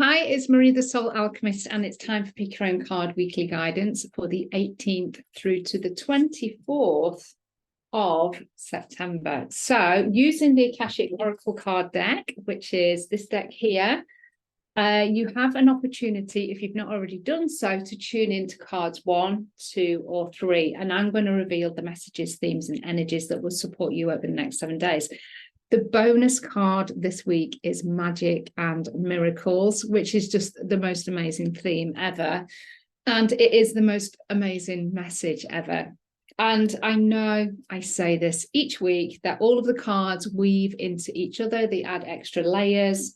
Hi, it's Marina the Soul Alchemist, and it's time for Pick Your Own Card weekly guidance for the 18th through to the 24th of September. So, using the AKASHIC Oracle card deck, which is this deck here, you have an opportunity, if you've not already done so, to tune into cards 1, 2, or 3. And I'm going to reveal the messages, themes, and energies that will support you over the next 7 days. The bonus card this week is Magick and Miracles, which is just the most amazing theme ever. And it is the most amazing message ever. And I know I say this each week, that all of the cards weave into each other. They add extra layers.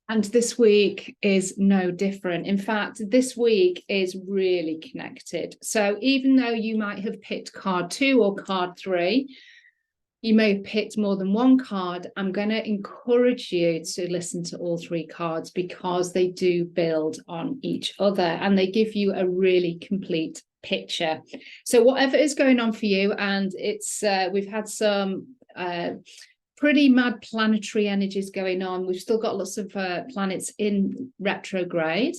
And this week is no different. In fact, this week is really connected. So even though you might have picked card 2 or card 3, you may have picked more than one card, I'm going to encourage you to listen to all 3 cards because they do build on each other and they give you a really complete picture. So whatever is going on for you, and it's we've had some pretty mad planetary energies going on. We've still got lots of planets in retrograde.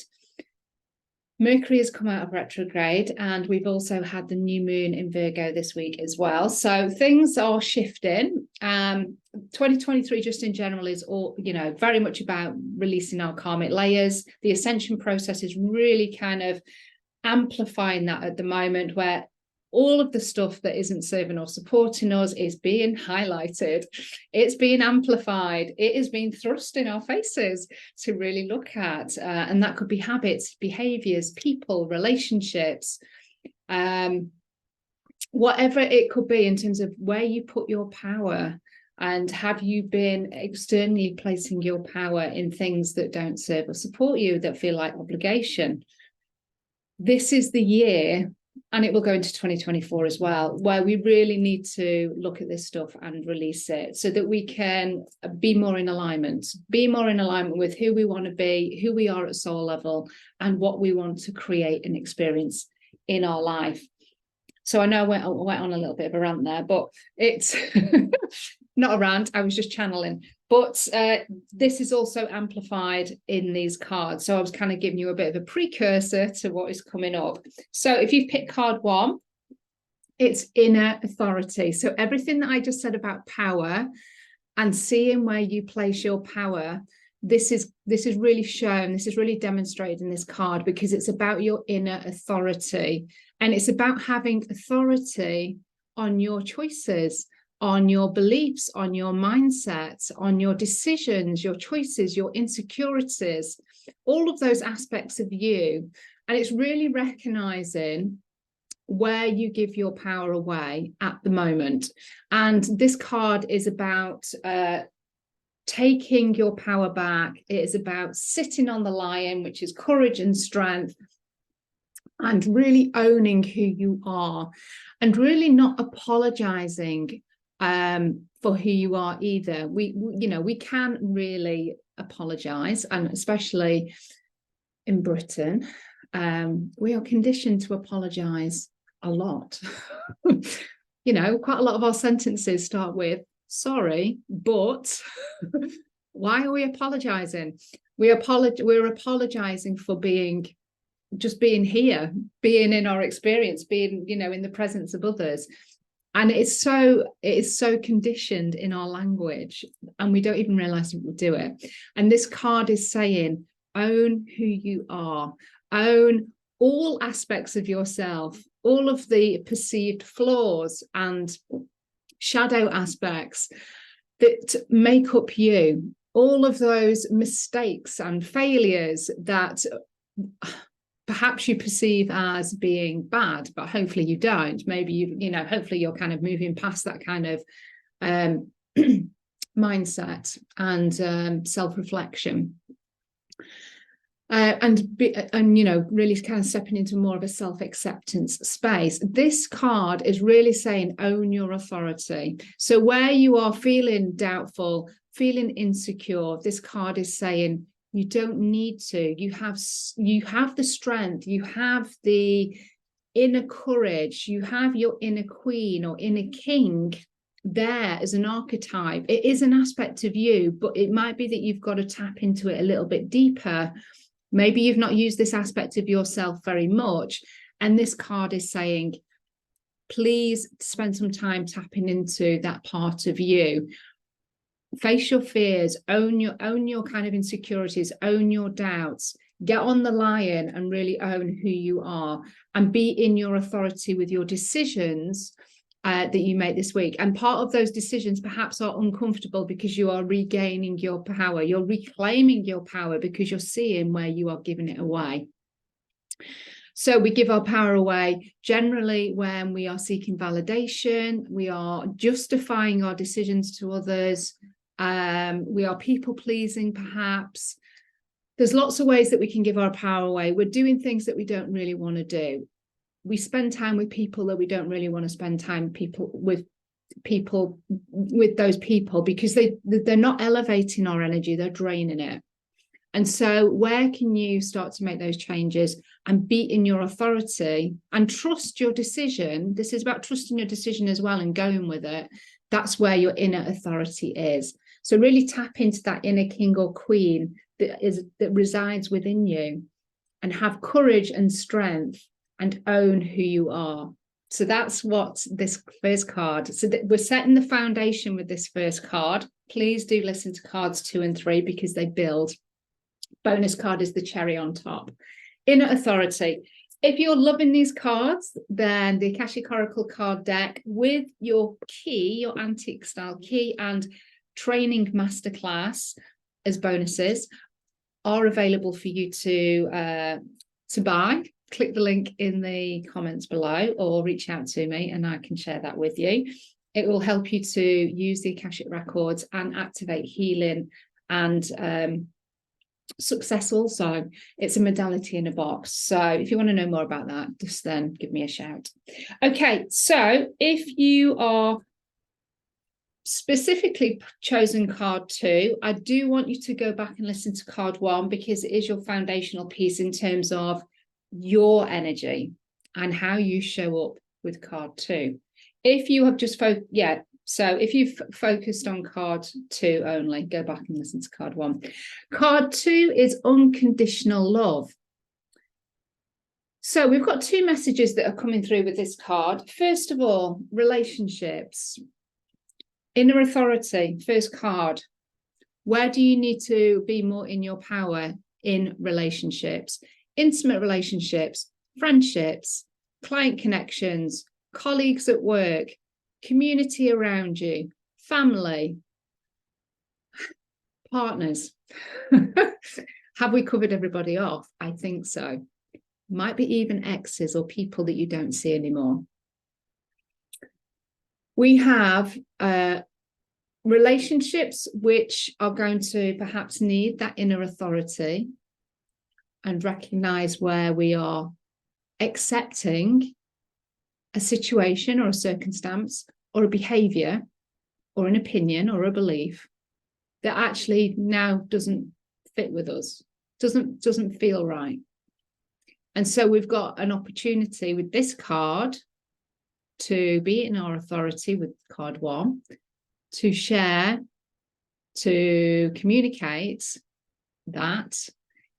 Mercury has come out of retrograde, and we've also had the new moon in Virgo this week as well. So things are shifting. 2023 just in general is all, very much about releasing our karmic layers. The ascension process is really kind of amplifying that at the moment, where all of the stuff that isn't serving or supporting us is being highlighted. It's being amplified. It is being thrust in our faces to really look at. And that could be habits, behaviors, people, relationships, whatever it could be in terms of where you put your power. And have you been externally placing your power in things that don't serve or support you, that feel like obligation? This is the year, and it will go into 2024 as well, where we really need to look at this stuff and release it so that we can be more in alignment with who we want to be, who we are at soul level, and what we want to create and experience in our life. So I know I went on a little bit of a rant there, but it's not a rant, I was just channeling. But this is also amplified in these cards. So I was kind of giving you a bit of a precursor to what is coming up. So if you've picked card 1, it's inner authority. So everything that I just said about power and seeing where you place your power, this is really shown, this is really demonstrated in this card, because it's about your inner authority. And it's about having authority on your choices, on your beliefs, on your mindset, on your decisions, your choices, your insecurities, all of those aspects of you. And it's really recognizing where you give your power away at the moment. And this card is about taking your power back. It is about sitting on the lion, which is courage and strength, and really owning who you are, and really not apologizing for who you are either. We can't really apologize, and especially in Britain, we are conditioned to apologize a lot. Quite a lot of our sentences start with sorry, but why are we apologizing? We're apologizing for being here, being in our experience, being in the presence of others. And it is so conditioned in our language, and we don't even realize we do it. And this card is saying, own who you are, own all aspects of yourself, all of the perceived flaws and shadow aspects that make up you, all of those mistakes and failures that perhaps you perceive as being bad, but hopefully you don't. Maybe hopefully you're kind of moving past that kind of mindset and self-reflection, and really kind of stepping into more of a self-acceptance space. This card is really saying, own your authority. So where you are feeling doubtful, feeling insecure, this card is saying, you don't need to. You have the strength, you have the inner courage, you have your inner queen or inner king there as an archetype. It is an aspect of you, but it might be that you've got to tap into it a little bit deeper. Maybe you've not used this aspect of yourself very much, and this card is saying, please spend some time tapping into that part of you. Face your fears, own your kind of insecurities, own your doubts, get on the lion and really own who you are, and be in your authority with your decisions that you make this week. And part of those decisions perhaps are uncomfortable because you are regaining your power, you're reclaiming your power because you're seeing where you are giving it away. So we give our power away generally when we are seeking validation, we are justifying our decisions to others, we are people pleasing perhaps. There's lots of ways that we can give our power away. We're doing things that we don't really want to do. We spend time with people that we don't really want to spend time with those people because they're not elevating our energy, they're draining it. And so where can you start to make those changes and be in your authority and trust your decision? This is about trusting your decision as well and going with it. That's where your inner authority is. So really tap into that inner king or queen that resides within you, and have courage and strength and own who you are. So that's what this first card. So we're setting the foundation with this first card. Please do listen to cards 2 and 3 because they build. Bonus card is the cherry on top. Inner authority. If you're loving these cards, then the Akashic Oracle card deck with your key, your antique style key and training masterclass as bonuses are available for you to buy. Click the link in the comments below or reach out to me and I can share that with you. It will help you to use the Akashic records and activate healing and success also. It's a modality in a box. So if you want to know more about that, just then give me a shout. Okay, so if you are specifically chosen card 2, I do want you to go back and listen to card 1 because it is your foundational piece in terms of your energy and how you show up with card 2. If you have just so if you've focused on card 2 only, go back and listen to card 1. Card 2 is unconditional love. So we've got 2 messages that are coming through with this card. First of all, relationships. Inner authority, first card. Where do you need to be more in your power in relationships? Intimate relationships, friendships, client connections, colleagues at work, community around you, family, partners. Have we covered everybody off? I think so. Might be even exes or people that you don't see anymore. We have relationships which are going to perhaps need that inner authority and recognize where we are accepting a situation or a circumstance or a behavior or an opinion or a belief that actually now doesn't fit with us, doesn't feel right. And so we've got an opportunity with this card to be in our authority with card 1, to share, to communicate that,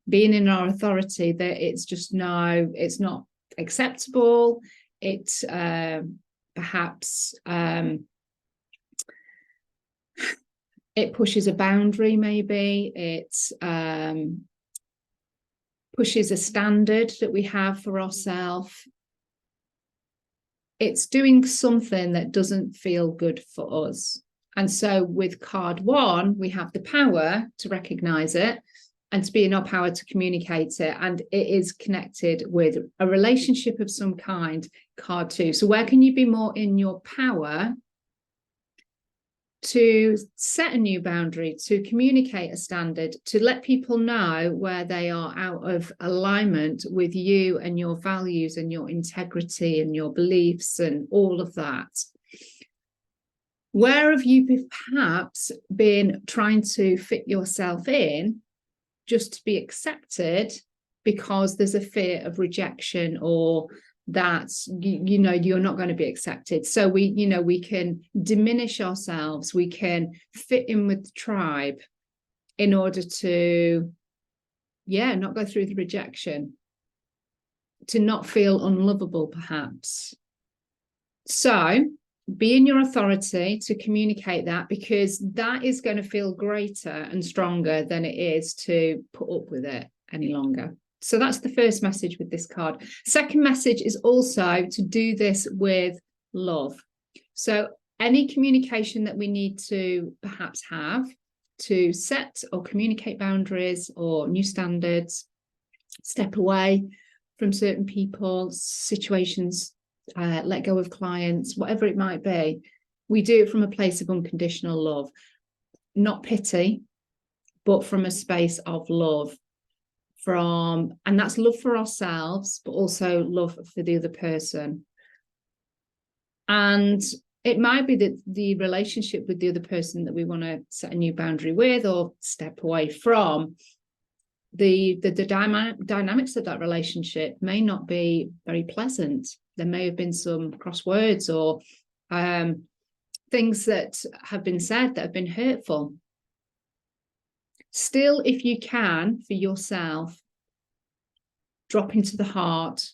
being in our authority, that it's just no, it's not acceptable. It perhaps it pushes a boundary, maybe it pushes a standard that we have for ourselves. It's doing something that doesn't feel good for us. And so with card 1, we have the power to recognize it and to be in our power to communicate it. And it is connected with a relationship of some kind, card 2. So where can you be more in your power to set a new boundary, to communicate a standard, to let people know where they are out of alignment with you and your values and your integrity and your beliefs and all of that? Where have you perhaps been trying to fit yourself in just to be accepted because there's a fear of rejection or that you know you're not going to be accepted. So we can diminish ourselves, we can fit in with the tribe in order to not go through the rejection, to not feel unlovable perhaps. So be in your authority to communicate that, because that is going to feel greater and stronger than it is to put up with it any longer. So that's the first message with this card. Second message is also to do this with love. So any communication that we need to perhaps have to set or communicate boundaries or new standards, step away from certain people, situations, let go of clients, whatever it might be, we do it from a place of unconditional love, not pity, but from a space of love. And that's love for ourselves, but also love for the other person. And it might be that the relationship with the other person that we want to set a new boundary with or step away from, the dynamics of that relationship may not be very pleasant. There may have been some crosswords or things that have been said that have been hurtful. Still, if you can, for yourself, drop into the heart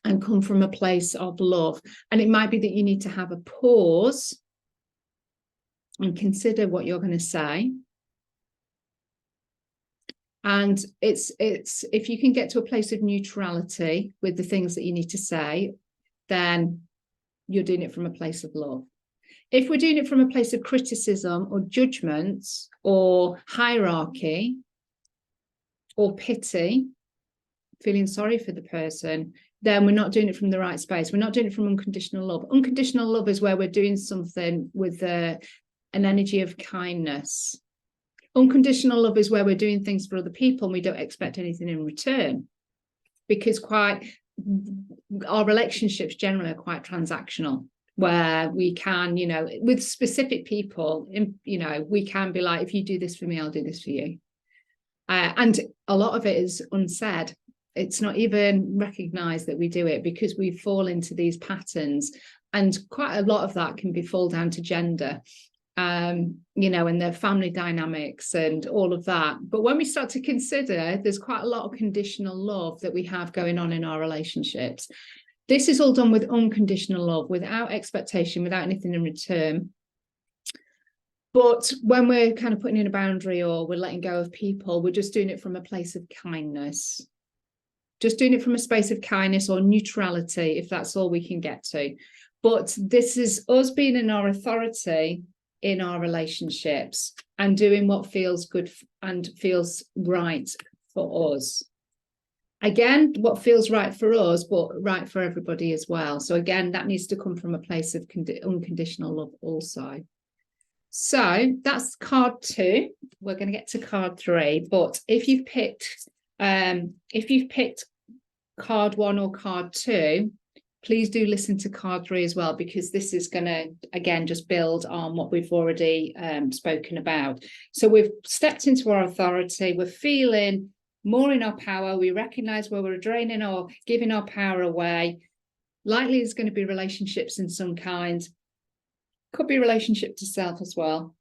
and come from a place of love. And it might be that you need to have a pause and consider what you're going to say. And it's if you can get to a place of neutrality with the things that you need to say, then you're doing it from a place of love. If we're doing it from a place of criticism or judgment or hierarchy or pity, feeling sorry for the person, then we're not doing it from the right space. We're not doing it from unconditional love. Unconditional love is where we're doing something with an energy of kindness. Unconditional love is where we're doing things for other people and we don't expect anything in return, because our relationships generally are quite transactional, where we can, with specific people, we can be like, if you do this for me, I'll do this for you. And a lot of it is unsaid. It's not even recognized that we do it, because we fall into these patterns, and quite a lot of that can fall down to gender, and their family dynamics and all of that. But when we start to consider, there's quite a lot of conditional love that we have going on in our relationships. This is all done with unconditional love, without expectation, without anything in return. But when we're kind of putting in a boundary or we're letting go of people, we're just doing it from a place of kindness. Just doing it from a space of kindness or neutrality, if that's all we can get to. But this is us being in our authority in our relationships and doing what feels good and feels right for us. Again, what feels right for us, but right for everybody as well. So again, that needs to come from a place of unconditional love also. So that's card 2. We're going to get to card 3. But if you've picked card 1 or card 2, please do listen to card 3 as well, because this is going to, again, just build on what we've already spoken about. So we've stepped into our authority. We're feeling more in our power. We recognize where we're draining or giving our power away. Likely there's going to be relationships in some kind. Could be relationship to self as well.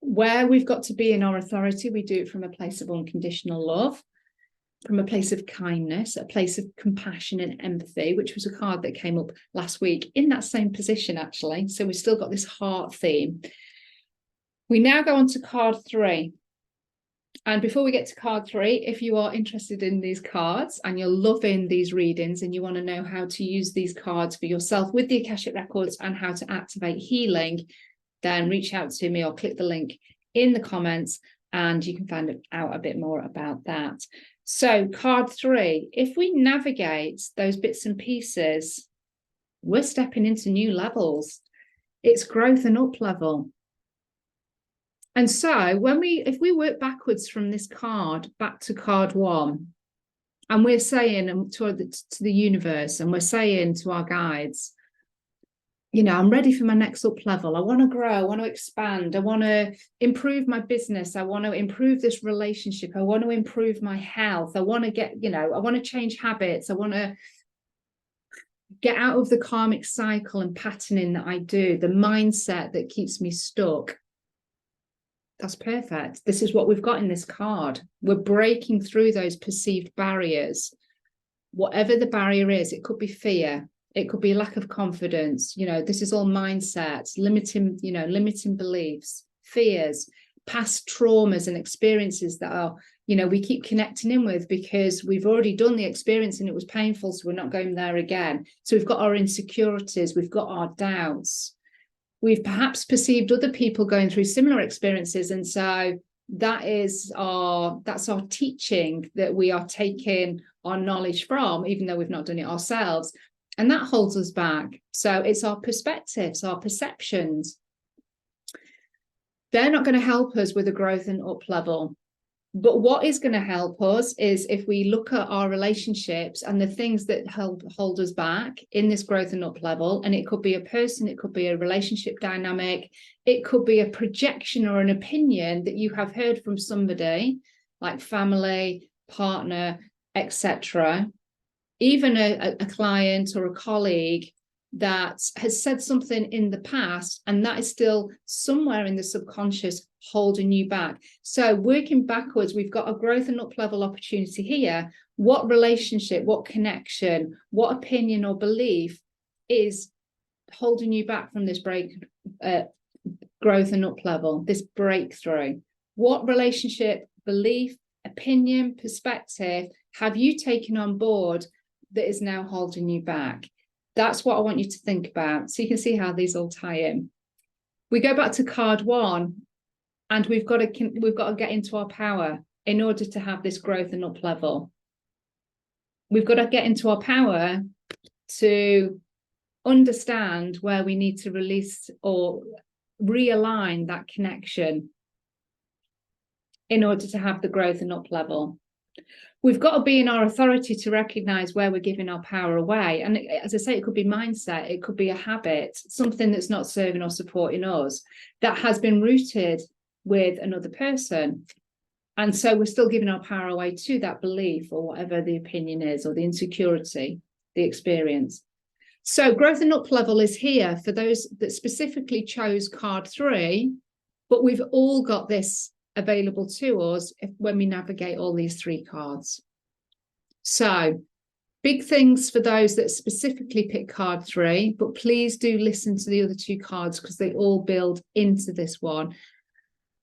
Where we've got to be in our authority, we do it from a place of unconditional love, from a place of kindness, a place of compassion and empathy, which was a card that came up last week in that same position, actually. So we've still got this heart theme. We now go on to card 3. And before we get to card 3, if you are interested in these cards and you're loving these readings and you want to know how to use these cards for yourself with the Akashic Records and how to activate healing, then reach out to me or click the link in the comments and you can find out a bit more about that. So card 3, if we navigate those bits and pieces, we're stepping into new levels. It's growth and up level. And so if we work backwards from this card back to card 1, and we're saying to the universe, and we're saying to our guides, I'm ready for my next up level. I want to grow. I want to expand. I want to improve my business. I want to improve this relationship. I want to improve my health. I want to get, I want to change habits. I want to get out of the karmic cycle and patterning that I do, the mindset that keeps me stuck. That's perfect. This is what we've got in this card. We're breaking through those perceived barriers. Whatever the barrier is, it could be fear, it could be lack of confidence. You know, this is all mindsets, limiting beliefs, fears, past traumas and experiences that are, we keep connecting in with because we've already done the experience and it was painful, so we're not going there again. So we've got our insecurities, we've got our doubts. We've perhaps perceived other people going through similar experiences, and so that's our teaching that we are taking our knowledge from, even though we've not done it ourselves, and that holds us back. So it's our perspectives, our perceptions. They're not going to help us with the growth and up level. But what is going to help us is if we look at our relationships and the things that hold us back in this growth and up level. And it could be a person, it could be a relationship dynamic, it could be a projection or an opinion that you have heard from somebody, like family, partner, etc. Even a client or a colleague that has said something in the past, and that is still somewhere in the subconscious holding you back. So working backwards, we've got a growth and up level opportunity here. What relationship, what connection, what opinion or belief is holding you back from this growth and up level, this breakthrough? What relationship, belief, opinion, perspective have you taken on board that is now holding you back? That's what I want you to think about. So you can see how these all tie in. We go back to card 1, and we've got to get into our power in order to have this growth and up level. We've got to get into our power to understand where we need to release or realign that connection in order to have the growth and up level. We've got to be in our authority to recognize where we're giving our power away. And as I say, it could be mindset, it could be a habit, something that's not serving or supporting us, that has been rooted with another person. And so we're still giving our power away to that belief or whatever the opinion is, or the insecurity, the experience. So growth and up level is here for those that specifically chose card 3, but we've all got this available to us when we navigate all these 3 cards. So big things for those that specifically pick card 3, but please do listen to the other 2 cards because they all build into this one.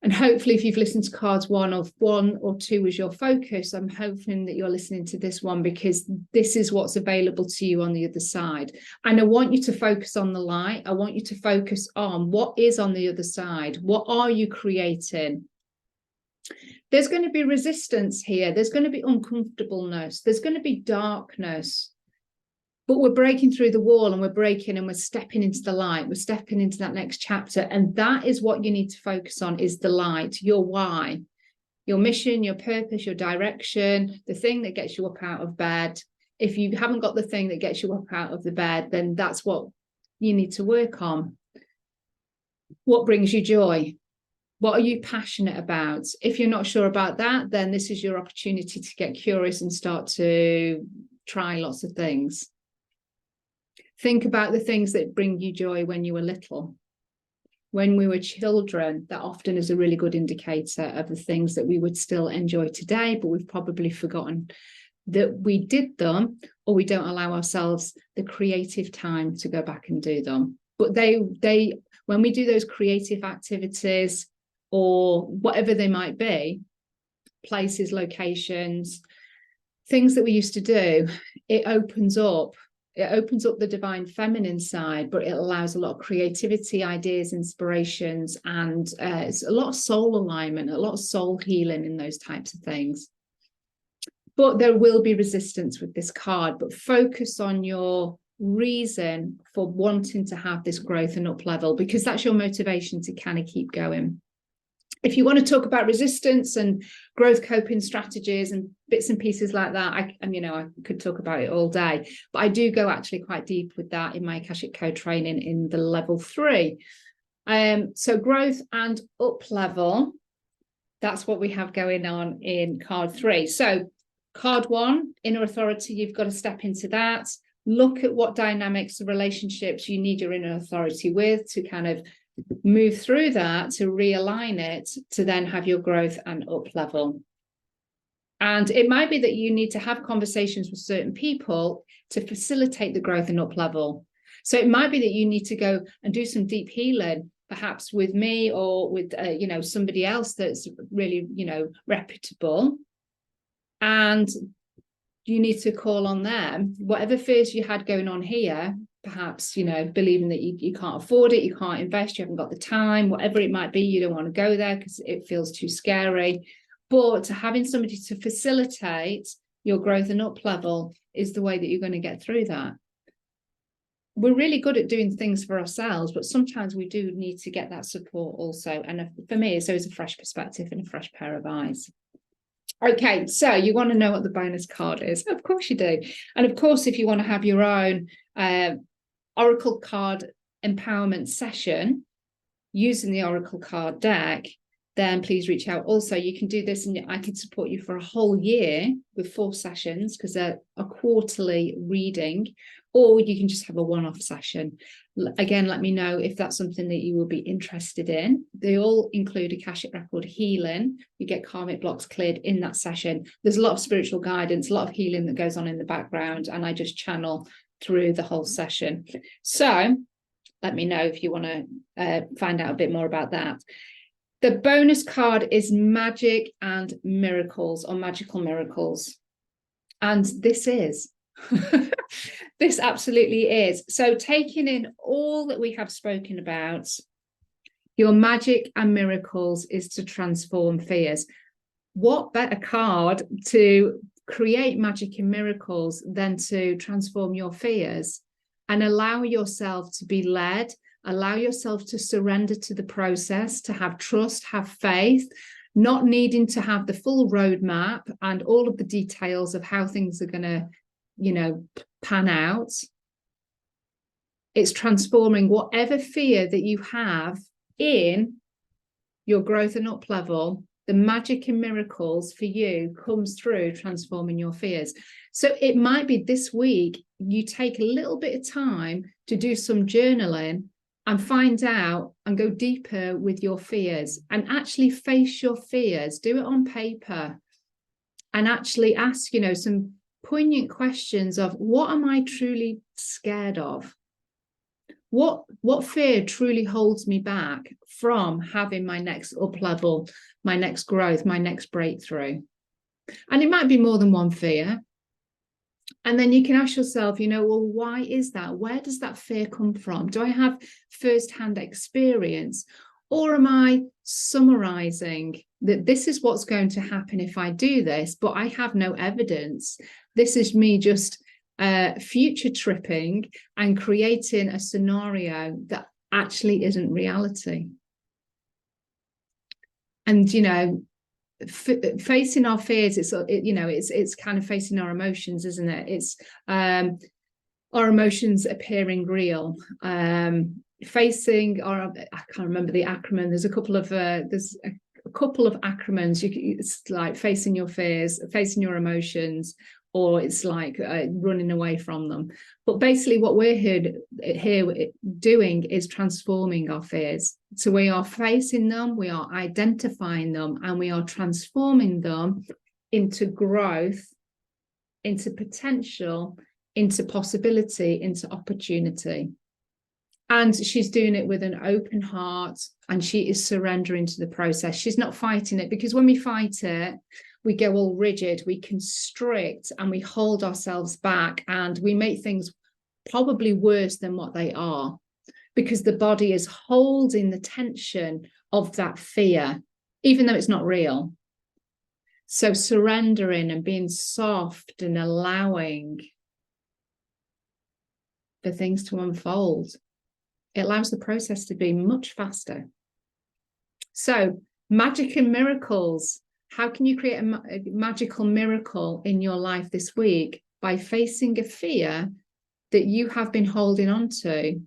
And hopefully if you've listened to cards 1 or 2 as your focus, I'm hoping that you're listening to this one because this is what's available to you on the other side. And I want you to focus on the light. I want you to focus on what is on the other side. What are you creating? There's going to be resistance here. There's going to be uncomfortableness. There's going to be darkness. But we're breaking through the wall, and we're stepping into the light. We're stepping into that next chapter. And that is what you need to focus on, is the light, your why, your mission, your purpose, your direction, the thing that gets you up out of bed. If you haven't got the thing that gets you up out of the bed, then that's what you need to work on. What brings you joy? What are you passionate about? If you're not sure about that, then this is your opportunity to get curious and start to try lots of things. Think about the things that bring you joy when you were little. When we were children, that often is a really good indicator of the things that we would still enjoy today, but we've probably forgotten that we did them, or we don't allow ourselves the creative time to go back and do them. But when we do those creative activities, or whatever they might be, places, locations, things that we used to do, it opens up the divine feminine side, but it allows a lot of creativity, ideas, inspirations, and it's a lot of soul alignment, a lot of soul healing in those types of things. But there will be resistance with this card, but focus on your reason for wanting to have this growth and up level, because that's your motivation to kind of keep going. If you want to talk about resistance and growth coping strategies and bits and pieces like that, I could talk about it all day, but I do go actually quite deep with that in my Akashic Code training in the level 3. So growth and up level, that's what we have going on in card 3. So card 1, inner authority, you've got to step into that. look at what dynamics, relationships you need your inner authority with to kind of move through that, to realign it, to then have your growth and up level. And it might be that you need to have conversations with certain people to facilitate the growth and up level. So it might be that you need to go and do some deep healing, perhaps with me or with, somebody else that's really, reputable. And you need to call on them. Whatever fears you had going on here, perhaps, believing that you can't afford it, you can't invest, you haven't got the time, whatever it might be, you don't want to go there because it feels too scary. But having somebody to facilitate your growth and up level is the way that you're going to get through that. We're really good at doing things for ourselves, but sometimes we do need to get that support also. And for me, it's always a fresh perspective and a fresh pair of eyes. Okay, so you want to know what the bonus card is? Of course you do. And of course, if you want to have your own Oracle card empowerment session using the Oracle card deck, then please reach out. Also, you can do this and I can support you for a whole year with 4 sessions because they're a quarterly reading, or you can just have a one-off session. Again, let me know if that's something that you will be interested in. They all include Akashic record healing. You get karmic blocks cleared in that session. There's a lot of spiritual guidance, a lot of healing that goes on in the background, and I just channel through the whole session. So let me know if you want to find out a bit more about that. The bonus card is Magic and Miracles, or Magical Miracles. And this is, this absolutely is. So taking in all that we have spoken about, your magic and miracles is to transform fears. What better card to create magic and miracles than to transform your fears and allow yourself to be led, allow yourself to surrender to the process, to have trust, have faith, not needing to have the full roadmap and all of the details of how things are going to, pan out. It's transforming whatever fear that you have in your growth and up level. The magic and miracles for you comes through transforming your fears. So it might be this week, you take a little bit of time to do some journaling and find out and go deeper with your fears and actually face your fears. Do it on paper and actually ask, some poignant questions of what am I truly scared of? What fear truly holds me back from having my next up level, my next growth, my next breakthrough? And it might be more than one fear. And then you can ask yourself, well, why is that? Where does that fear come from? Do I have first-hand experience? Or am I summarizing that this is what's going to happen if I do this, but I have no evidence? This is me just future tripping and creating a scenario that actually isn't reality. And, facing our fears, it's kind of facing our emotions, isn't it? It's our emotions appearing real. Facing our, I can't remember the acronym. There's a couple of acronyms. It's like facing your fears, facing your emotions, or it's like running away from them. But basically what we're here doing is transforming our fears. So we are facing them, we are identifying them, and we are transforming them into growth, into potential, into possibility, into opportunity. And she's doing it with an open heart, and she is surrendering to the process. She's not fighting it, because when we fight it, we go all rigid, we constrict, and we hold ourselves back, and we make things probably worse than what they are, because the body is holding the tension of that fear, even though it's not real. So surrendering and being soft and allowing for things to unfold, it allows the process to be much faster. So magic and miracles. How can you create a magical miracle in your life this week? By facing a fear that you have been holding on to,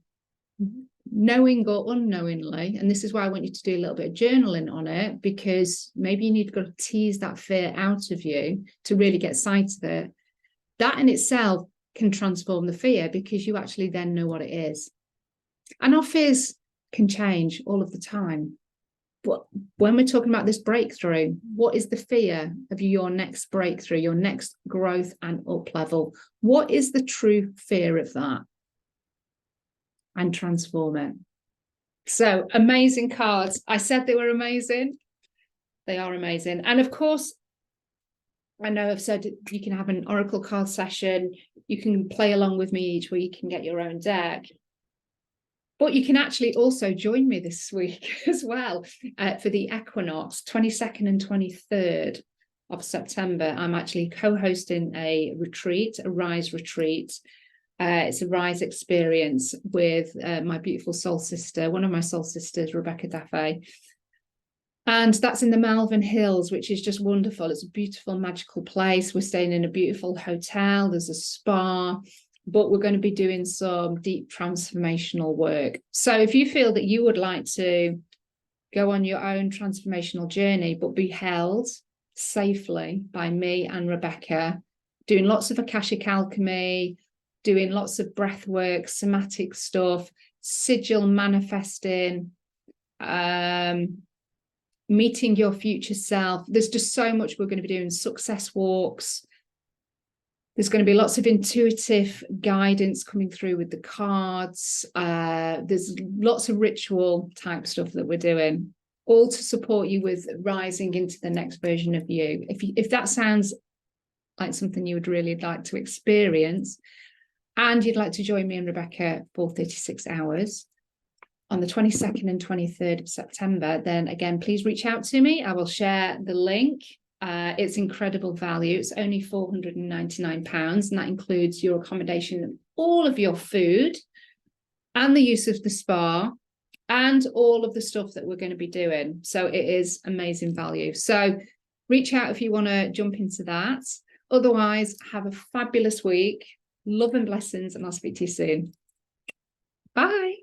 knowing or unknowingly. And this is why I want you to do a little bit of journaling on it, because maybe you need to tease that fear out of you to really get sight of it. That in itself can transform the fear, because you actually then know what it is. And our fears can change all of the time. But when we're talking about this breakthrough, what is the fear of your next breakthrough, your next growth and up level? What is the true fear of that? And transform it. So amazing cards. I said they were amazing. They are amazing. And of course, I know I've said you can have an oracle card session. You can play along with me each week and get your own deck. But you can actually also join me this week as well for the equinox, 22nd and 23rd of September. I'm actually co-hosting a retreat, a Rise retreat. It's a Rise experience with my beautiful soul sister, one of my soul sisters, Rebecca Daffé. And that's in the Malvern Hills, which is just wonderful. It's a beautiful, magical place. We're staying in a beautiful hotel. There's a spa. But we're going to be doing some deep transformational work. So if you feel that you would like to go on your own transformational journey, but be held safely by me and Rebecca, doing lots of Akashic alchemy, doing lots of breath work, somatic stuff, sigil manifesting, meeting your future self. There's just so much we're going to be doing, success walks. There's going to be lots of intuitive guidance coming through with the cards. There's lots of ritual type stuff that we're doing, all to support you with rising into the next version of you. If that sounds like something you would really like to experience, and you'd like to join me and Rebecca for 36 hours on the 22nd and 23rd of September, then again, please reach out to me. I will share the link. It's incredible value. It's only £499, and that includes your accommodation, all of your food, and the use of the spa, and all of the stuff that we're going to be doing. So it is amazing value. So reach out if you want to jump into that. Otherwise, have a fabulous week. Love and blessings, and I'll speak to you soon. Bye.